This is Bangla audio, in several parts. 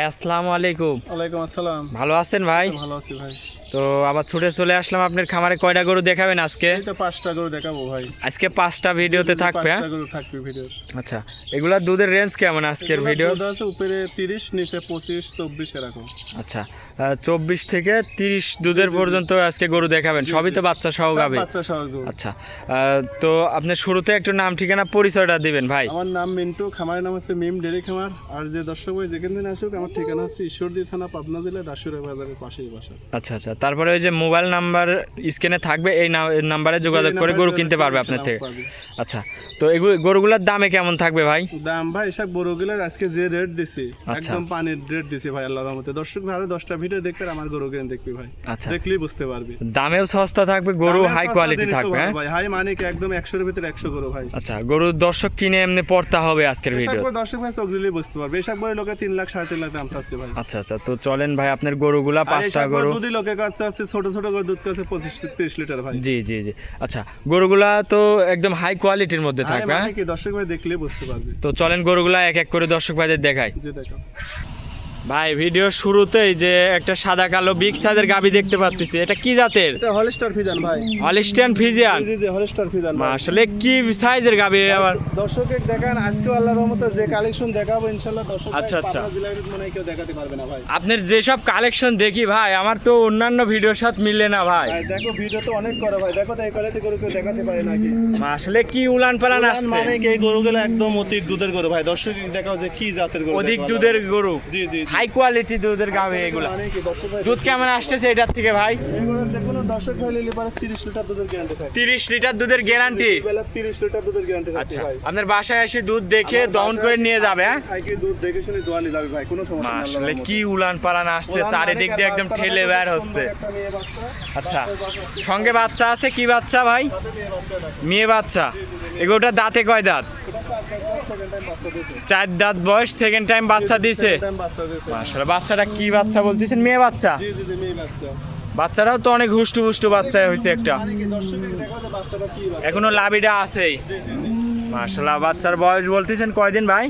আসসালামু আলাইকুম। ওয়ালাইকুম আসসালাম। ভালো আছেন ভাই? ভালো আছি ভাই। তো আবার ছুটে চলে আসলাম আপনার খামারে। কয়টা গরু দেখাবেন আজকে? এই তো 5টা গরু দেখাবো ভাই। আজকে 5টা ভিডিওতে থাকবে। 5টা গরু থাকবে ভিডিও। আচ্ছা, এগুলা দুধের রেঞ্জ কেমন আজকের ভিডিও? দুধ আছে উপরে 30, নিচে 25, 24 এরকম। আচ্ছা, 24 থেকে 30 দুধের পর্যন্ত আজকে গরু দেখাবেন। সবই তো বাচ্চা সহ গাবে? বাচ্চা সহ গরু। আচ্ছা, তো আপনি শুরুতে একটু নাম ঠিকানা পরিচয়টা দিবেন ভাই। আমার নাম মিন্টু, খামারের নাম হচ্ছে মিম ডেরি খামার। আর যে দর্শক ভাই যেখান থেকে আসুক, আমার ঠিকানা হচ্ছে ঈশ্বরদী থানা, পাবনা জেলা, দাসুরা বাজারের পাশেই বাসা। আচ্ছা আচ্ছা, তারপরে ওই যে মোবাইল নাম্বার স্ক্রিনে থাকবে, এই নাম্বারে যোগাযোগ করে গরু কিনতে পারবে আপনার থেকে। আচ্ছা, তো এগুলো গরুগুলোর দামে কেমন থাকবে ভাই? দাম ভাই সব গরুগুলোর আজকে যে রেট দিছি একদম পানির রেট দিছি ভাই, আল্লাহর রহমতে। দর্শক ভাই আরো 10টা ভিডিও দেখতে আমার গরু কিনে দেখবি ভাই। আচ্ছা, দেখলেই বুঝতে পারবি। দামেও সস্তা থাকবে, গরু হাই কোয়ালিটি থাকবে ভাই। হাই মানে কি একদম 100 এর ভিতরে 100 গরু ভাই। আচ্ছা, গরু দর্শক কিনে এমনি পড়তা হবে আজকের ভিডিও। দর্শক ভাই চোখ দিলেই বুঝতে পারবে। এসব গরু লোকে 3 লাখ 3.5 লাখ দাম চাচ্ছে ভাই। আচ্ছা আচ্ছা, তো চলেন ভাই আপনার গরুগুলা 5টা গরু। দুধই লোকে কাছে আছে, ছোট ছোট গরু দুধ কাছে 25-30 লিটার ভাই। জি জি জি। আচ্ছা, গরুগুলা তো একদম হাই কোয়ালিটির মধ্যে থাকবে। মানে কি দর্শক ভাই দেখলেই বুঝতে পারবে। তো চলেন গরুগুলা এক এক করে দর্শক ভাইদের দেখাই। জি দেখাও ভাই, ভিডিও শুরুতেই যে একটা সাদা কালো বিগ সাইজের গাবি দেখতে পাচ্ছি, এটা কি জাতের? এটা হলস্টার ফ্রিজিয়ান ভাই। Holstein Friesian? জি জি, হলস্টার ফ্রিজিয়ান। আসলে কি সাইজের গাবি? আবার দর্শকের দেখান আজকে আল্লাহর রহমতে যে কালেকশন দেখাবো ইনশাআল্লাহ দর্শক ভাই। আচ্ছা আচ্ছা, পাবনা জেলায় মনে হয় কেউ দেখাতে পারবে না ভাই। আপনার যেসব কালেকশন দেখি ভাই, আমার তো অন্যান্য ভিডিওর সাথে মিলে না ভাই। দেখো ভিডিও তো অনেক করে ভাই, দেখো তো এই কোয়ালিটি গরু কেউ দেখাতে পারে নাকি? আসলে কি উলান পালান আসছে, মানে কি এই গরুগুলো একদম অধিক দুধের গরু ভাই। দর্শক দেখাও যে কি জাতের গরু। অধিক দুধের গরু। জি জি, হাই কোয়ালিটি দুধের গাবে এগুলা। মানে কি দর্শক ভাই দুধ কেমন আসতেছে এটার থেকে ভাই? এগুলো দেখুন দর্শক ভাই নিলে পারে 30 লিটার দুধের গ্যারান্টি থাকে। 30 লিটার দুধের গ্যারান্টি? বেলা 30 লিটার দুধের গ্যারান্টি থাকে আচ্ছা, ভাই। আপনার বাসায় এসে দুধ দেখে দহন করে নিয়ে যাবে? হ্যাঁ, আগে দুধ দেখে শুনে দোয়া নিয়ে যাবে ভাই, কোনো সমস্যা নেই। আসলে কি উলান পালান আসছে, চারিদিক দিয়ে একদম ঠেলে বের হচ্ছে। আচ্ছা, সঙ্গে বাচ্চা আছে? কি বাচ্চা ভাই? মেয়ে বাচ্চা। এগুলোটা দাঁতে কয় দাঁত? 4 দাঁত বয়স, সেকেন্ড টাইম বাচ্চা দিছে। আসলে বাচ্চাটা কি বাচ্চা বলতেছেন? মেয়ে বাচ্চা? বাচ্চাটাও তো অনেক হুষ্টু পুষ্টু বাচ্চা হয়েছে একটা, এখনো লাভিটা আছেই। মাশাআল্লাহ, বাচ্চার বয়স বলতেছেন কয়দিন ভাই?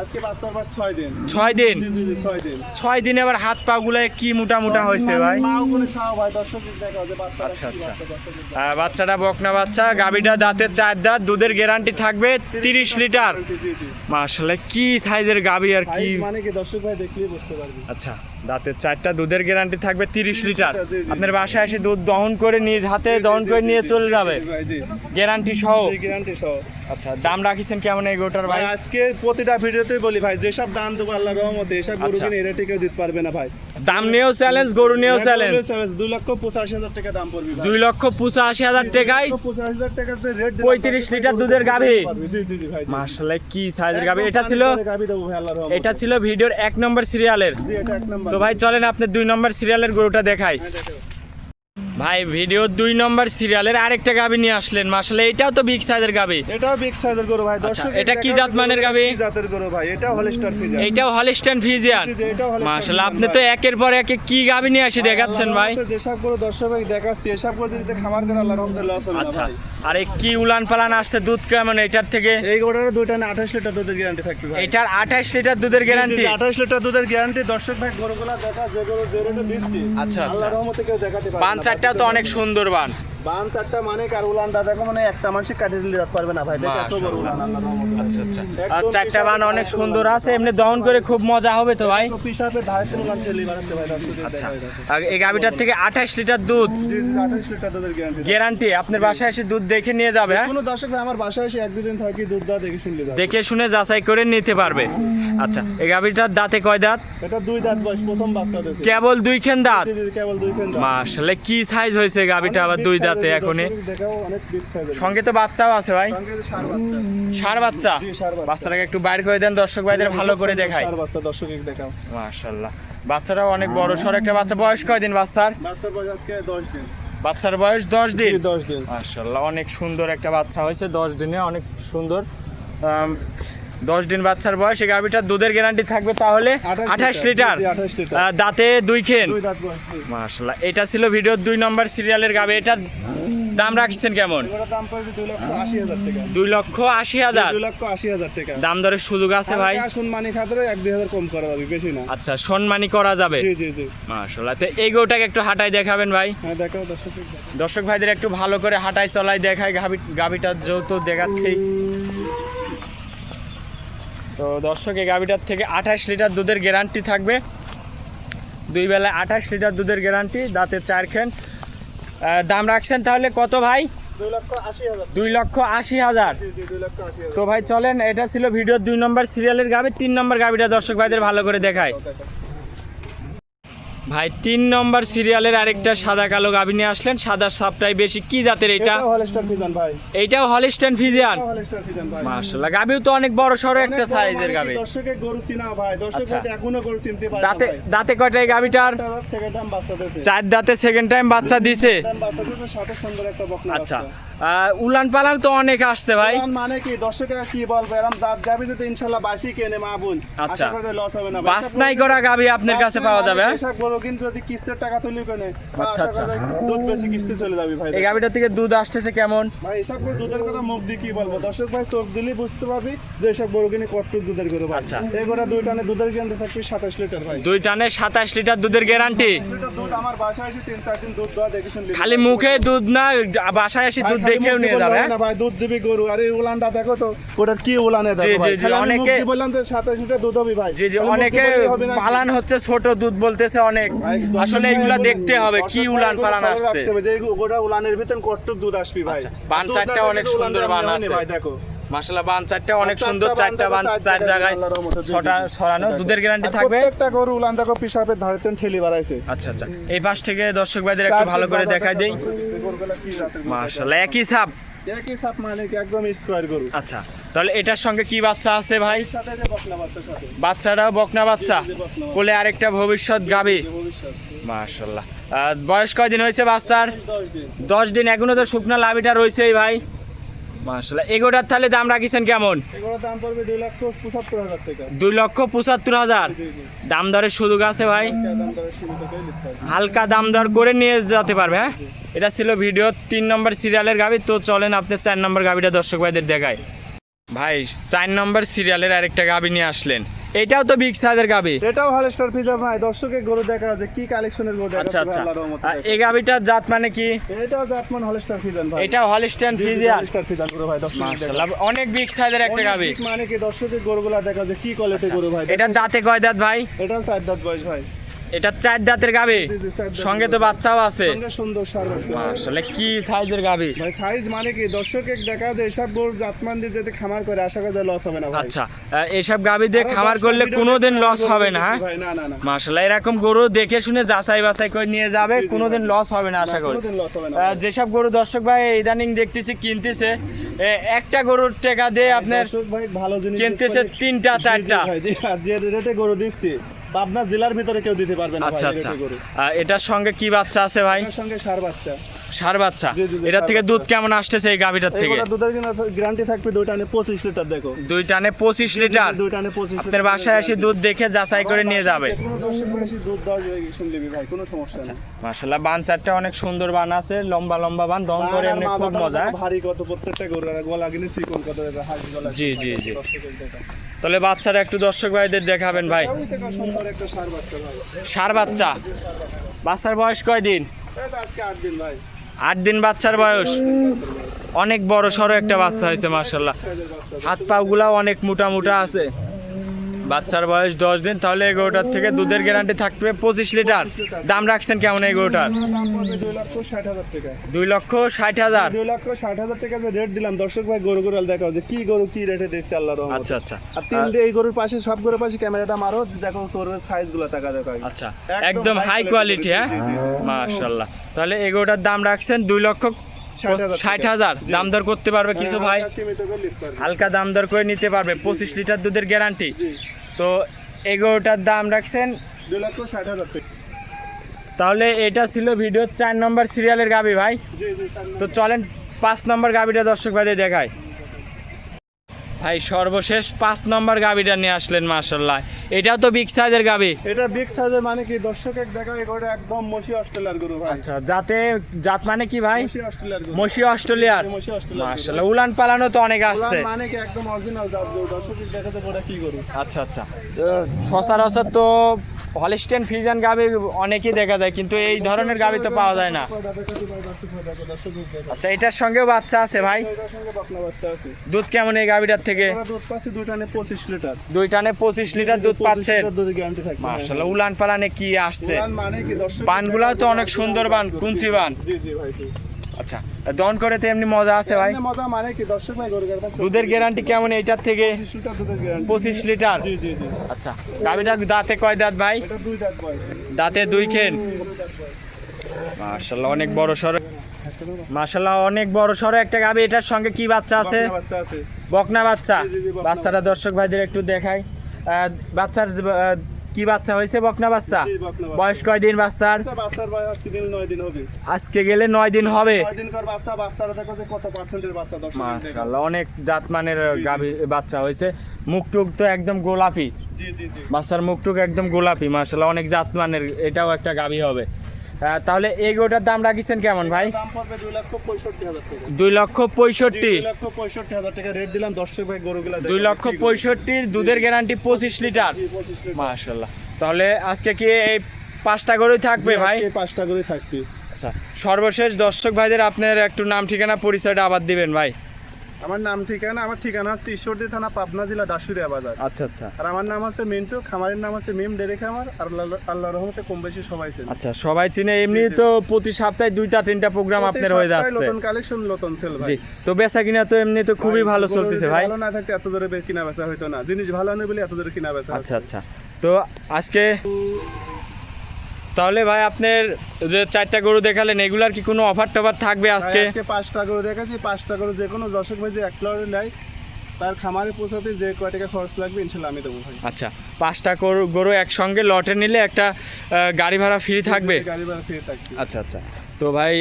আজকে বাচ্চার বয়স 6 দিন। 6 দিন? জি জি, 6 দিন। 6 দিনে আবার হাত পা গুলায় কি মোটা মোটা হয়েছে ভাই? মাও কোনে খাও ভাই, দর্শক দেখাও যে বাচ্চাটা। আচ্ছা আচ্ছা, বাচ্চাটা বকনা বাচ্চা, গাবিটা দাঁতের 4 দাঁত, দুধের গ্যারান্টি থাকবে 30 লিটার। জি জি, মাশাআল্লাহ, কি সাইজের গাবি আর কি। মানে কি দর্শক ভাই দেখলেই বুঝতে পারবে। আচ্ছা, দাঁতের 4টা, দুধের গ্যারান্টি থাকবে 30 লিটার। আপনার বাসায় এসে দুধ দহন করে নিজ হাতে দহন করে নিয়ে চলে যাবে, গ্যারান্টি সহ? গ্যারান্টি সহ। আচ্ছা, দাম রাখিছেন কেমন এই গোটার ভাই? আজকে প্রতিটা ভিডিওতেই বলি ভাই, যেসব দাম দেবো আল্লাহর রহমতে এসব গরু কিনে এর থেকে দিতে পারবে না ভাই। দাম নিয়েও চ্যালেঞ্জ, গরু নিয়েও চ্যালেঞ্জ। 2,85,000 টাকা দাম পড়বে ভাই। 2,85,000 টাকায় 85,000 টাকা রেট 35 লিটার দুধের গাভী। জি জি জি ভাই। মাশাআল্লাহ, কি সাইজের গাভী। এটা ছিল গাভী দেবো ভাই আল্লাহর রহমতে। এটা ছিল ভিডিওর 1 নম্বর সিরিয়ালের। জি, এটা 1 নাম্বার। তো ভাই চলেন আপনি 2 নম্বর সিরিয়ালের গরুটা দেখাই। ভাই, ভিডিও 2 নম্বর সিরিয়ালের আরেকটা গাভী নিয়ে আসলেন। মাশাআল্লাহ, এটাও তো বিগ সাইজের গাভী। এটাও বিগ সাইজের গরু ভাই। দর্শক এটা কি জাত মানের গাভী? কি জাতের গরু ভাই? এটাও হলস্টার ফ্রিজিয়ান। এটাও হলিস্টিয়ান ফ্রিজিয়ান? জি জি, এটাও হলস্টার। মাশাআল্লাহ, আপনি তো একের পর এক কি গাভী নিয়ে এসে দেখাচ্ছেন ভাই। যেসব গরু দর্শক ভাই দেখাচ্ছি এসব গরু যদি খামার করে আল্লাহর রহমতে লস হবে না আচ্ছা, ভাই। আরে কি উলান পালান আসছে, দুধ কেমন এটার থেকে? এই গরুটার দুইটা না 28 লিটার দুধের গ্যারান্টি থাকবে ভাই। এটার 28 লিটার দুধের গ্যারান্টি? 28 লিটার দুধের গ্যারান্টি। দর্শক ভাই গরুগুলা দেখা, যে গরু যে রেটে দিচ্ছি আচ্ছা আচ্ছা, আল্লাহর রহমতে কেউ দেখাতে পারবে না। পাঁচ চারটা তো অনেক সুন্দর বান। বান চারটা মানে কার উলানটা দেখো, মানে একটা মানুষই কাটিয়ে দিলে রাখতে পারবে না ভাই। দেখো এত বড় উলান আল্লাহর রহমতে। আচ্ছা আচ্ছা, আর 4টা বান অনেক সুন্দর আছে, এমনি দহন করে খুব মজা হবে তো ভাই। তো পিসাবে ধারে উলান ঠেলি বানাতে ভাই দর্শক। আচ্ছা, আর এই গাবিটার থেকে 28 লিটার দুধ জি জি, 28 লিটার দুধের গ্যারান্টি। গ্যারান্টি। আপনার বাসায় এসে দুধ দেখে নিয়ে যাবে? হ্যাঁ, কোনো দর্শক ভাই আমার বাসায় এসে 1-2 দিন থাকি, দুধ দা দেখে শুনলে যাবে। দেখে শুনে যাচাই করে নিতে পারবে। আচ্ছা, এই গাবিটার দাঁতে কয় দাঁত? এটা 2 দাঁত বয়স, প্রথম বাচ্চা দিয়েছে। কেবল 2 খান দাঁত? জি জি, কেবল 2 খান দাঁত। মাশাআল্লাহ, কি সাইজ হয়েছে গাবিটা আবার 2 দাঁতে এখনই। দেখাও অনেক বিগ সাইজের। সঙ্গে তো বাচ্চাও আছে ভাই? সঙ্গে ষাঁড় বাচ্চা। ষাঁড় বাচ্চা? জি, ষাঁড় বাচ্চা। বাচ্চাটাকে একটু বাইর করে দেন, দর্শক ভাইদের ভালো করে দেখাই। ষাঁড় বাচ্চা দর্শককে দেখাও। মাশাআল্লাহ, বাচ্চাটাও অনেক বড় সর একটা বাচ্চা। বয়স কয়দিন বাচ্চার? বাচ্চার বয়স আজকে 10 দিন। বাচ্চার বয়স 10 দিন? জি, 10 দিন। মাশাআল্লাহ, অনেক সুন্দর একটা বাচ্চা হয়েছে 10 দিনে, অনেক সুন্দর। 10 দিন বাচ্চার বয়স। এই গাভীটার দুধের গ্যারান্টি থাকবে তাহলে 28 লিটার। জি, 28 লিটার। দাঁতে 2 খেন। 2 দাঁত বয়স। মাশাআল্লাহ, এটা ছিল ভিডিওর 2 নম্বর সিরিয়ালের গাভী। এটা দাম রাখছেন কেমন? এগুলোর দাম পড়বে 2,80,000 টাকা। 2,80,000 2,80,000 টাকা। দাম দরের সুযোগ আছে ভাই? সম্মানী খাতরে 1-2,000 কম করা যাবে, বেশি না। আচ্ছা, সম্মানী করা যাবে। জি জি জি। মাশাআল্লাহ। তো এই গরুটাকে একটু হাঁটাই দেখাবেন ভাই? হ্যাঁ দেখাও দর্শক ভাইদের একটু ভালো করে হাঁটাই চলাই দেখাই, গাবিটা যেহেতু দেখাচ্ছি। তো দর্শক, এই গাবিটার থেকে 28 লিটার দুধের গ্যারান্টি থাকবে, 2 বেলায় 28 লিটার দুধের গ্যারান্টি, দাঁতে 4 খেন। দাম রাখছেন তাহলে কত ভাই? 2,80,000। 2,80,000। জি জি 2,80,000। তো ভাই চলেন, এটা ছিল ভিডিওর 2 নম্বর সিরিয়ালের গাবি। 3 নম্বর গাবিটা দর্শক ভাইদের ভালো করে দেখায়। ভাই 3 নম্বর সিরিয়ালের আরেকটা সাদা কালো গাবি নিয়ে আসলেন, সাদা সাপটাই বেশি, কি জাতের এটা? হলস্টার ফিজান ভাই। এইটাও হলিস্টাইন ফ্রিজিয়ান। হলস্টার ফিজান ভাই। মাশাআল্লাহ, গাবিও তো অনেক বড় সরো একটা সাইজের গাবি। দর্শকের গরু চিনা ভাই, দর্শক আচ্ছা। হয়তো এখনো গরু চিনতে পারে না দাঁতে ভাই। দাঁতে কয়টা এই গাবিটার? সেকেন্ড টাইম বাচ্চা দিয়েছে। 4 দাঁতে সেকেন্ড টাইম বাচ্চা দিছে। বাচ্চা দিয়েছে, সাথে সুন্দর একটা বকনা আচ্ছা, বাচ্চা। উলান পালান তো অনেক আসছে ভাই। মানে কি দর্শকেরা কি বলবে, এরকম দাঁত গাবি যদি ইনশাআল্লাহ বাসি কেনে মা বোন, আচ্ছা। আশা করি লস হবে না। বাস নাই করা গাবি আপনার কাছে পাওয়া যাবে, হ্যাঁ? এসব গরু কিন্তু যদি কিস্তির টাকা তুলি কেনে, আচ্ছা, আশা করি আচ্ছা। দুধ বেশি কিস্তি চলে যাবে ভাই। এই গাবিটার থেকে দুধ আসতেছে কেমন? ভাই এসব গরু দুধের কথা মুখ দিয়ে কি বলবো, দর্শক ভাই চোখ দিলেই বুঝতে পারবি যে এসব গরু কিনে কত দুধের গরু ভাই। আচ্ছা। এই গরু 2 টানে দুধের গ্যারান্টি থাকবে 27 লিটার ভাই। 2 টানে 27 লিটার দুধের গ্যারান্টি। লিটার দুধ আমার বাসায় এসে 3-4 দিন দুধ দেওয়া দেখে শুনলি। খালি মুখে দুধ না, বাসায় এসে দুধ দেখেও নিয়ে যাবে, হ্যাঁ? না ভাই, দুধ দিবি গরু। আরে উলানটা দেখো তো, ওটার কি উলানে দেখো জি, ভাই। জি, জি, খালি আমি মুখ অনেকে- দিয়ে বললাম যে 27 লিটার দুধ হবে ভাই। জি জি, খালি মুখ দিয়ে অনেকে বললেই হবে না। পালান হচ্ছে ছোট দুধ বলতেছে অনেক, ভাই, দর্শক আসলে ভাই এগুলা বলুন, দেখতে হবে কি দর্শক ভাই উলান এগুলো পালান খবর আসছে। রাখতে হবে যে গোটা উলানের ভিতর কতটুক দুধ আসবে ভাই। আচ্ছা, বান দুধ চারটা দেখো অনেক কিন্তু সুন্দর উলানটা বান এমনই আছে। ভাই, দেখো। মাশাআল্লাহ, বান চারটা অনেক চারটা সুন্দর, বান 4টা দেখো, বান 4 চার জায়গায় আল্লাহর রহমতে, জি, জি। ছড়ানো, দেখো। দুধের গ্যারান্টি আর থাকবে। প্রত্যেকটা গরু উলান দেখো পিসাবের ধারেতে ঠেলি বাড়াইছে। আচ্ছা আচ্ছা, এই পাশ থেকে দর্শক ভাইদের একটু ভালো করে দেখাই দেই। গরুগুলা কি জাতের গরু? মাশাআল্লাহ, একই সাপ। একই সাপ মানে কি একদম স্কয়ার গরু। আচ্ছা, তাহলে এটার সঙ্গে কি বাচ্চা আছে ভাই? এর সাথে যে বকনা বাচ্চার সাথে বাচ্চাটাও বকনা বাচ্চা, জি, জি, বকনা বাচ্চা। কোলে আরেকটা ভবিষ্যৎ গাবি। ভবিষ্যৎ মাশাআল্লাহ। বয়স কয়দিন হয়েছে বাচ্চার? 10 দিন। 10 দিন, এখনো তো শুকনা লাভিটা রয়েছেই ভাই। মাশাআল্লাহ, এগোটার তাহলে দাম রাখিছেন কেমন? এগুলোর দাম পড়বে 2,75,000 টাকা। 2,75,000। জি, জি। দাম দরের সুযোগ আছে ভাই? দাম দরে সীমিত করে নিতে হবে। হালকা দাম দর করে নিয়ে যেতে পারবে, হ্যাঁ? এটা ছিল ভিডিও 3 নম্বর সিরিয়ালের গাবি। তো চলেন আপনি 4 নম্বর গাবিটা দর্শক ভাইদের দেখায়। ভাই 4 নম্বর সিরিয়ালের আরেকটা গাবি নিয়ে আসলেন, এটাও তো বিগ সাইজের গাবি। এটাও হলস্টার ফিজার ভাই, দর্শকের গরু দেখা যে কি কালেকশনের গরু দেখা আচ্ছা আচ্ছা, আল্লাহর রহমতে। এই গাবিটার জাত মানে কি? এটাও জাতমান হলস্টার ফিজার ভাই। এটাও হলিস্টাইন ফ্রিজিয়ান। হলস্টার ফিজার গরু ভাই, দর্শক মাশাআল্লাহ, অনেক বিগ সাইজের একটা গাবি। মানে কি দর্শকের গরুগুলা দেখা যে কি কোয়ালিটি গরু ভাই। এটার দাঁতে কয় দাঁত ভাই? এটাও 4 দাঁত বয়স ভাই। এটা 4 দাঁতের গাবি, জি, জি, 4 দাঁত সঙ্গে তো বাচ্চাও আছে। সঙ্গে সুন্দর সার বাচ্চা। মাশাআল্লাহ, কি সাইজের গাবি। ভাই সাইজ মানে কি দর্শকের দেখা যায় এসব গরু জাতমান দিয়ে যদি খামার করে আশা করি লস হবে না ভাই। আচ্ছা, এইসব গাবি দিয়ে আরো খামার 10টা করলে ভিডিও কোনোদিন দেখতে লস হবে না, হ্যাঁ? ভাই, না না না। মাশাআল্লাহ, এরকম গরু দেখে শুনে যাচাই বাছাই করে নিয়ে যাবে, কোনোদিন লস হবে না আশা করি। কোনোদিন লস হবে না। যেসব গরু দর্শক ভাই ইদানিং দেখতেছি কিনতেছে, একটা গরুর টাকা দিয়ে আপনার দর্শক ভাই ভালো জিনিস কিনতেছে দিতে পারে। 3টা জি, 4টা। জি ভাই, জি, আর যে রেটে গরু দিচ্ছি আপনার জেলার ভিতরে কেউ দিতে পারবে না আচ্ছা ভাই, এই আচ্ছা, রেটে গরু। এটার সঙ্গে কি বাচ্চা আছে ভাই? এর সঙ্গে সার বাচ্চা। ষাঁড় বাচ্চা। জি, জি, জি, এটার ষাঁড় থেকে বাচ্চা। দুধ কেমন আসতেছে এই গাভিটার থেকে? এগুলা দুধের গ্যারান্টি থাকবে 2 টানে 25 লিটার দেখো। 2 টানে 25 লিটার। 2 টানে 25 লিটার। আপনার বাসায় এসে দুধ দেখে যাচাই করে নিয়ে যাবে। কোনো দর্শক ভাই এসে দুধ দাও শুনলি ভাই, কোনো সমস্যা নেই। মাশাআল্লাহ, বান চারটা অনেক সুন্দর বান আছে, লম্বা লম্বা বান, দম করে এমনি খুব মজা। ভারী কত প্রত্যেকটা গরুর গলা কিনে চিকন কত হাড়ি গলা। জি, জি, জি। দর্শকের দেখা। তাহলে বাচ্চারা একটু দর্শক ভাইদের দেখাবেন ভাই। ওই থেকে সুন্দর একটা সার বাচ্চা ভাই। ষাঁড় বাচ্চা। বাচ্চার বয়স কয়দিন? এটা আজকে 8 দিন ভাই। 8 দিন বাচ্চার বয়স। অনেক বড় সড়ো একটা বাচ্চা হয়েছে মাশাআল্লাহ, হাত পাগুলা অনেক মোটা মোটা আছে। বাচ্চার বয়স 10 দিন। তাহলে এই গরুটার থেকে দুধের গ্যারান্টি থাকবে 25 লিটার। দাম রাখছেন কেমন এই গরুটার? দাম পড়বে 2,60,000 টাকা। 2,60,000। 2,60,000 টাকা যে রেট দিলাম দর্শক ভাই, গরু দেখাও যে কি গরু কি রেটে দিচ্ছে আল্লাহর রহমতে। আচ্ছা আচ্ছা, আর তিনটে এই গরুর পাশে সব গরুর পাশে ক্যামেরাটা মারো, দেখো তোর সাইজ গুলো টাকা দেখো আগে। আচ্ছা, একদম একদম high হাই quality, কোয়ালিটি, হ্যাঁ? জি, জি, জি। মাশাআল্লাহ। তাহলে এই গরুটার দাম রাখছেন 2,60,000। জি। দাম দর করতে পারবে কিছু ভাই? হালকা সীমিত করে লিখতে পারবে। হালকা দাম দর করে নিতে পারবে। 25 লিটার দুধের গ্যারান্টি। জি। তো এই গরুটার দাম রাখছেন 2,60,000 টাকা। তাহলে এটা ছিল ভিডিওর 4 নম্বর সিরিয়ালের গাবি ভাই। জি জি। তো চলেন 5 নম্বর গাবিটা দর্শক ভাইদের দেখায়। ভাই সর্বশেষ 5 নম্বর গাবিটা নিয়ে আসলেন মাশাআল্লাহ। এটাও তো বিগ সাইজের গাবি। এটা বিগ সাইজের মানে কি দর্শক এক দেখা এটা একদম মশি অস্ট্রেলিয়ার গরু ভাই। আচ্ছা জাত মানে কি ভাই? মশি অস্ট্রেলিয়ার গরু। মশি অস্ট্রেলিয়ার। মশি অস্ট্রেলিয়ার। মাশাআল্লাহ উলান পালানো তো অনেক আসছে। উলান মানে কি একদম অরিজিনাল জাত গরু। দর্শক দেখাতে বড় কি গরু। আচ্ছা আচ্ছা। সচরাচর তো হলিস্টেন ফ্রিজিয়ান গাবি অনেকই দেখা যায়, কিন্তু এই ধরনের গাবি তো পাওয়া যায় না। আচ্ছা এটার সঙ্গেও বাচ্চা আছে ভাই? এটার সঙ্গে বকনা বাচ্চা আছে। দুধ কেমন এই গাবিটার থেকে? আমরা দুধ পাচ্ছি 2 টানে 25 লিটার। 2 টানে 25 লিটার দুধ পাচ্ছেন? দুধের গ্যারান্টি থাকবে। মাশাআল্লাহ উলান পালানে কি আসছে? উলান মানে কি দর্শক পানগুলাও তো অনেক সুন্দর বান, কুঞ্চি বান। জি জি ভাই জি। আচ্ছা দন করে তো এমনি মজা আছে ভাই। এমনি মজা মানে কি দর্শক ভাই গরুর কাছে দুধের গ্যারান্টি কেমন এইটার থেকে? 25 লিটার দুধের গ্যারান্টি। 25 লিটার। জি জি জি। আচ্ছা গাবিটা দাঁতে কয় দাঁত ভাই? এটা 2 দাঁত বয়স। দাঁতে 2 খেন। মাশাআল্লাহ অনেক বড় সরো। মাশাআল্লাহ অনেক বড় সরো একটা গাবি। এটার সঙ্গে কি বাচ্চা আছে? বকনা বাচ্চা আছে। বকনা বাচ্চা। জি, জি, জি, বকনা বাচ্চাটা দর্শক ভাইদের একটু দেখাই। বাচ্চার কি বাচ্চা হয়েছে? বকনা বাচ্চা। জি, বকনা বাচ্চা। বয়স কয় দিন বাচ্চার? এটা বাচ্চার বয়স আজকে দিন 9 দিন হবে। আজকে গেলে 9 দিন হবে। 9 দিন কর বাচ্চা। বাচ্চারা দেখো যে কত পার্সেন্টের বাচ্চা দর্শক। মাশাআল্লাহ অনেক জাতমানের গাবি বাচ্চা হয়েছে। মুখটুক তো একদম গোলাপি। জি জি জি। বাচ্চার মুখটুক একদম গোলাপি। মাশাআল্লাহ অনেক জাতমানের, এটাও একটা গাবি হবে। তাহলে এই গোটার দাম রাখিছেন কেমন ভাই? দাম পড়বে 2,65,000 টাকা। 2,65,000। 2,65,000 টাকা রেট দিলাম দর্শক ভাই গরুগুলা। 2,65,000 দুধের গ্যারান্টি 25 লিটার। জি 25 লিটার। মাশাআল্লাহ। তাহলে আজকে কি এই 5টা গরুই থাকবে ভাই? এই 5টা করে থাকবে। আচ্ছা সর্বশেষ দর্শক ভাইদের আপনার একটু নাম ঠিকানা পরিচয়টা আবার দিবেন ভাই। আমার আমার ঠিকানা হচ্ছে ঈশ্বরদী থানা, পাবনা জেলা, দাসুরিয়া বাজার। আচ্ছা আচ্ছা। আর আমার নাম আছে মিন্টু, খামারের নাম আছে মিম ডেরে খামার। আর আল্লাহর রহমতে কম বেশি সবাই চেনে। আচ্ছা সবাই চিনে। এমনি তো প্রতি সপ্তাহে 2টা-3টা প্রোগ্রাম আপনার হয়ে যাচ্ছে। নতুন কালেকশন, নতুন সেল ভাই। জি তো বেচা কিনা তো এমনি তো খুবই ভালো চলতেছে ভাই। ভালো না থাকতে এত জোরে কিনা বেচা হইতো না। জিনিস ভালো না বলে এত জোরে কিনা বেচা। আচ্ছা আচ্ছা। তো আজকে তাহলে ভাই আপনার যে 4টা গরু দেখালেন এগুলার কি কোনো অফার টফার থাকবে আজকে? আজকে 5টা গরু দেখাচ্ছি। 5টা গরু যে কোনো দর্শক ভাই যে 1 লটে নেয় তার খামারে পৌঁছাতে যে কয় টাকা খরচ লাগবে ইনশাআল্লাহ আমি দেবো ভাই। আচ্ছা 5টা গরু একসঙ্গে লটে নিলে একটা গাড়ি ভাড়া ফ্রি থাকবে? গাড়ি ভাড়া ফ্রি থাকবে। আচ্ছা আচ্ছা। তো ভাই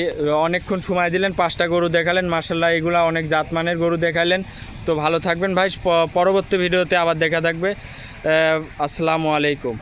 অনেকক্ষণ সময় দিলেন, 5টা গরু দেখালেন মাশাআল্লাহ, এগুলা অনেক জাতমানের গরু দেখালেন। তো ভালো থাকবেন ভাই, পরবর্তী ভিডিওতে আবার দেখা থাকবে। আসসালামু আলাইকুম।